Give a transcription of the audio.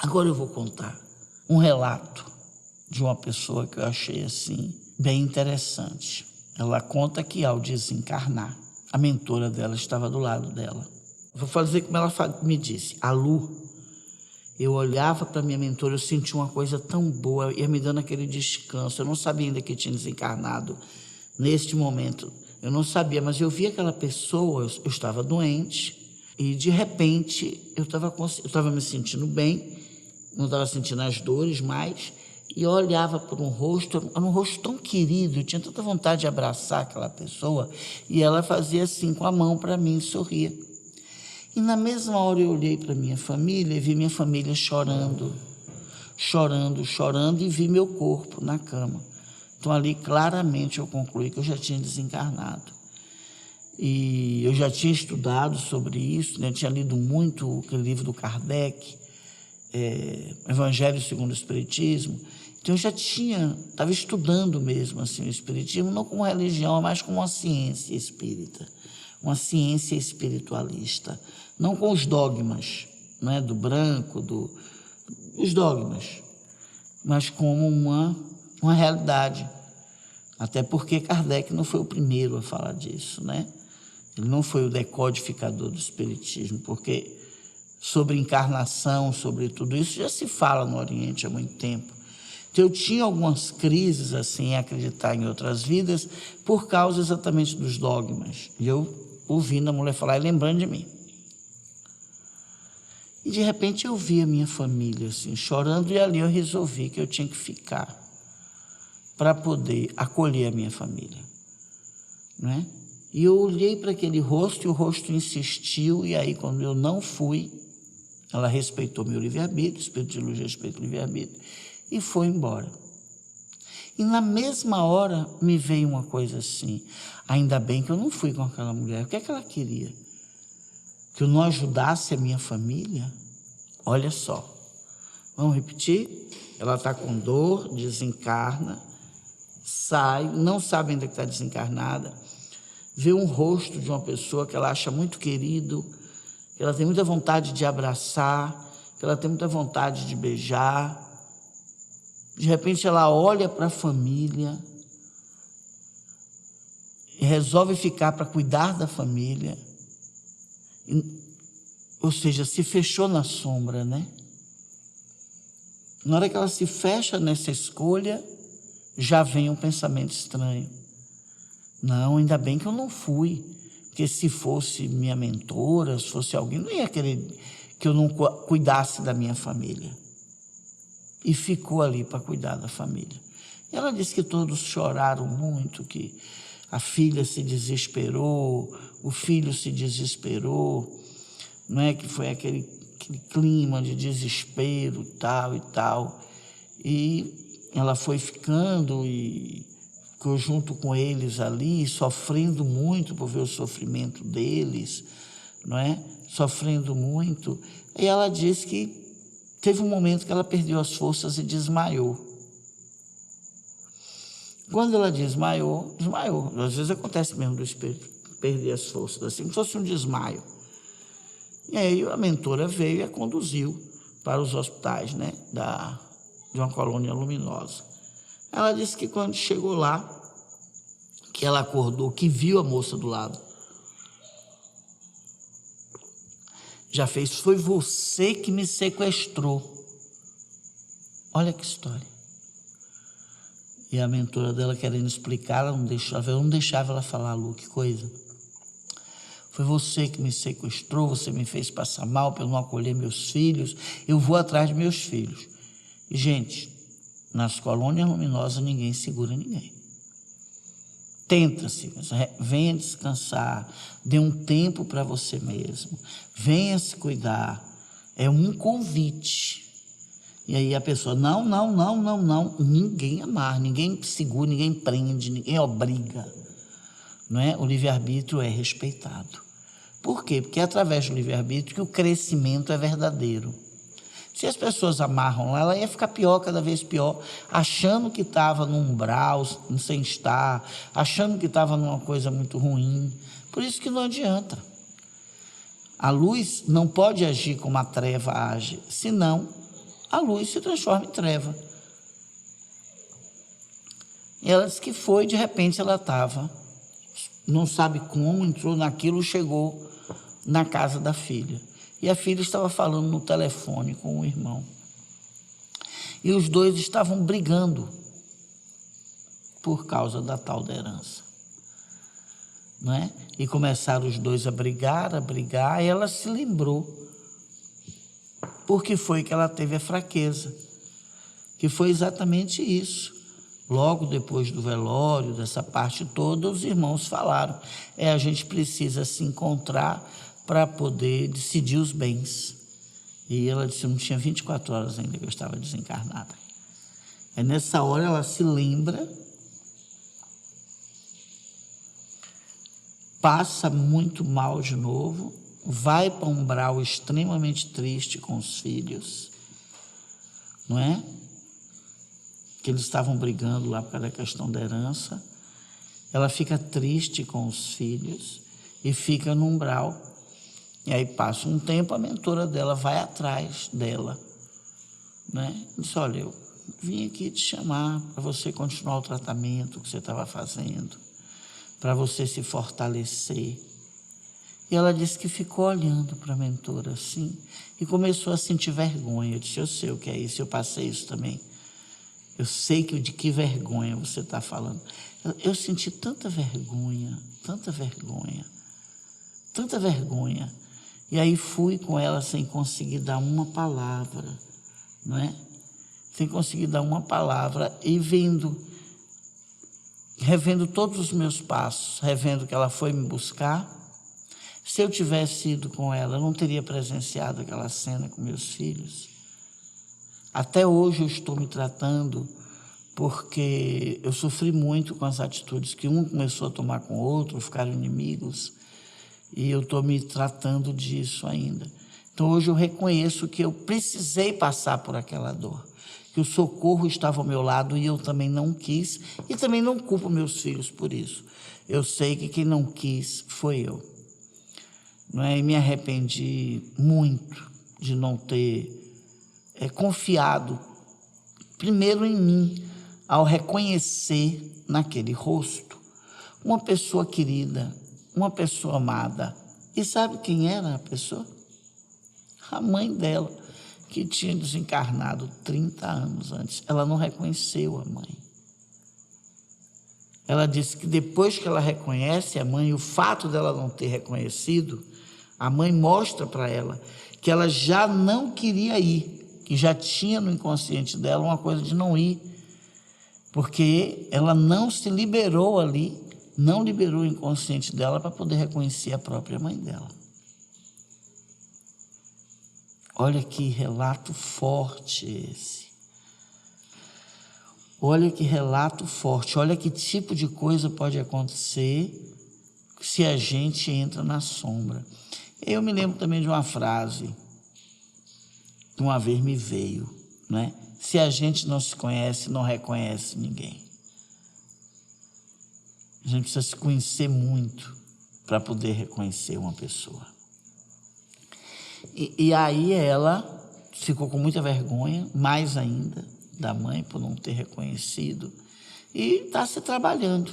Agora eu vou contar um relato de uma pessoa que eu achei assim bem interessante. Ela conta que ao desencarnar, a mentora dela estava do lado dela. Vou fazer como ela me disse, a Lu. Eu olhava para minha mentora, eu sentia uma coisa tão boa, ia me dando aquele descanso. Eu não sabia ainda que tinha desencarnado neste momento. Eu não sabia, mas eu via aquela pessoa, eu estava doente e de repente eu estava me sentindo bem, não estava sentindo as dores mais, e eu olhava por um rosto, era um rosto tão querido, eu tinha tanta vontade de abraçar aquela pessoa, e ela fazia assim com a mão para mim e sorria. E na mesma hora eu olhei para minha família e vi minha família chorando, e vi meu corpo na cama. Então ali claramente eu concluí que eu já tinha desencarnado. E eu já tinha estudado sobre isso, né? Eu tinha lido muito aquele livro do Kardec, Evangelho segundo o Espiritismo. Então eu já estava estudando mesmo assim, o Espiritismo, não como religião, mas como uma ciência espírita, uma ciência espiritualista, não com os dogmas, né, do branco, os dogmas, mas como uma realidade. Até porque Kardec não foi o primeiro a falar disso, né? Ele não foi o decodificador do Espiritismo, porque sobre encarnação, sobre tudo isso, já se fala no Oriente há muito tempo. Então, eu tinha algumas crises assim, em acreditar em outras vidas, por causa exatamente dos dogmas. E eu ouvindo a mulher falar e lembrando de mim. E de repente eu vi a minha família assim, chorando, e ali eu resolvi que eu tinha que ficar para poder acolher a minha família, né? E eu olhei para aquele rosto e o rosto insistiu, e aí quando eu não fui, ela respeitou meu livre-arbítrio, o Espírito de Luz respeita o livre-arbítrio, e foi embora. E na mesma hora me veio uma coisa assim, ainda bem que eu não fui com aquela mulher. O que é que ela queria? Que eu não ajudasse a minha família? Olha só, vamos repetir? Ela está com dor, desencarna, sai, não sabe ainda que está desencarnada, vê um rosto de uma pessoa que ela acha muito querido, que ela tem muita vontade de abraçar, que ela tem muita vontade de beijar. De repente ela olha para a família e resolve ficar para cuidar da família. Ou seja, se fechou na sombra, né? Na hora que ela se fecha nessa escolha, já vem um pensamento estranho. Não, ainda bem que eu não fui, porque se fosse minha mentora, se fosse alguém, não ia querer que eu não cuidasse da minha família. E ficou ali para cuidar da família. E ela disse que todos choraram muito, que a filha se desesperou, o filho se desesperou, não é? Que foi aquele clima de desespero, tal e tal. E ela foi ficando e ficou junto com eles ali, sofrendo muito por ver o sofrimento deles, não é? Sofrendo muito. E ela disse que teve um momento que ela perdeu as forças e desmaiou. Quando ela desmaiou. Às vezes acontece mesmo do espírito perder as forças, assim como se fosse um desmaio. E aí a mentora veio e a conduziu para os hospitais, né, de uma colônia luminosa. Ela disse que quando chegou lá, que ela acordou, que viu a moça do lado. Já fez, foi você que me sequestrou. Olha que história. E a mentora dela querendo explicar, ela não deixava ela falar, Lu, que coisa. Foi você que me sequestrou, você me fez passar mal para eu não acolher meus filhos, eu vou atrás de meus filhos. E, gente, nas colônias luminosas ninguém segura ninguém. Tenta-se, venha descansar, dê um tempo para você mesmo, venha se cuidar, é um convite. E aí a pessoa, não, ninguém amarra, ninguém segura, ninguém prende, ninguém obriga, não é? O livre-arbítrio é respeitado. Por quê? Porque é através do livre-arbítrio que o crescimento é verdadeiro. Se as pessoas amarram lá, ela ia ficar pior, cada vez pior, achando que estava num umbral, sem estar, achando que estava numa coisa muito ruim. Por isso que não adianta. A luz não pode agir como a treva age, senão a luz se transforma em treva. E ela disse que foi, de repente ela estava, não sabe como, entrou naquilo, chegou na casa da filha. E a filha estava falando no telefone com o irmão. E os dois estavam brigando por causa da tal da herança. Não é? E começaram os dois a brigar, e ela se lembrou porque foi que ela teve a fraqueza, que foi exatamente isso. Logo depois do velório, dessa parte toda, os irmãos falaram, a gente precisa se encontrar para poder decidir os bens. E ela disse, não tinha 24 horas ainda que eu estava desencarnada. Aí nessa hora ela se lembra, passa muito mal de novo, vai para um umbral extremamente triste com os filhos, não é? Que eles estavam brigando lá por causa da questão da herança. Ela fica triste com os filhos e fica no umbral. E aí passa um tempo, a mentora dela vai atrás dela, né? Diz, olha, eu vim aqui te chamar para você continuar o tratamento que você estava fazendo, para você se fortalecer. E ela disse que ficou olhando para a mentora assim e começou a sentir vergonha. Eu disse, eu sei o que é isso, eu passei isso também. Eu sei de que vergonha você está falando. Eu senti tanta vergonha, tanta vergonha, tanta vergonha. E aí fui com ela sem conseguir dar uma palavra, não é? Sem conseguir dar uma palavra e revendo todos os meus passos, revendo que ela foi me buscar. Se eu tivesse ido com ela, eu não teria presenciado aquela cena com meus filhos. Até hoje eu estou me tratando porque eu sofri muito com as atitudes que um começou a tomar com o outro, ficaram inimigos, e eu estou me tratando disso ainda. Então hoje eu reconheço que eu precisei passar por aquela dor, que o socorro estava ao meu lado e eu também não quis, e também não culpo meus filhos por isso. Eu sei que quem não quis foi eu. Não é? E me arrependi muito de não ter confiado primeiro em mim, ao reconhecer naquele rosto uma pessoa querida, uma pessoa amada. E sabe quem era a pessoa? A mãe dela, que tinha desencarnado 30 anos antes. Ela não reconheceu a mãe. Ela disse que depois que ela reconhece a mãe, o fato dela não ter reconhecido, a mãe mostra para ela que ela já não queria ir, que já tinha no inconsciente dela uma coisa de não ir, porque ela não se liberou ali, não liberou o inconsciente dela para poder reconhecer a própria mãe dela. Olha que relato forte esse. Olha que relato forte, olha que tipo de coisa pode acontecer se a gente entra na sombra. Eu me lembro também de uma frase que uma vez me veio, né? Se a gente não se conhece, não reconhece ninguém. A gente precisa se conhecer muito para poder reconhecer uma pessoa. E aí ela ficou com muita vergonha, mais ainda, da mãe por não ter reconhecido, e está se trabalhando.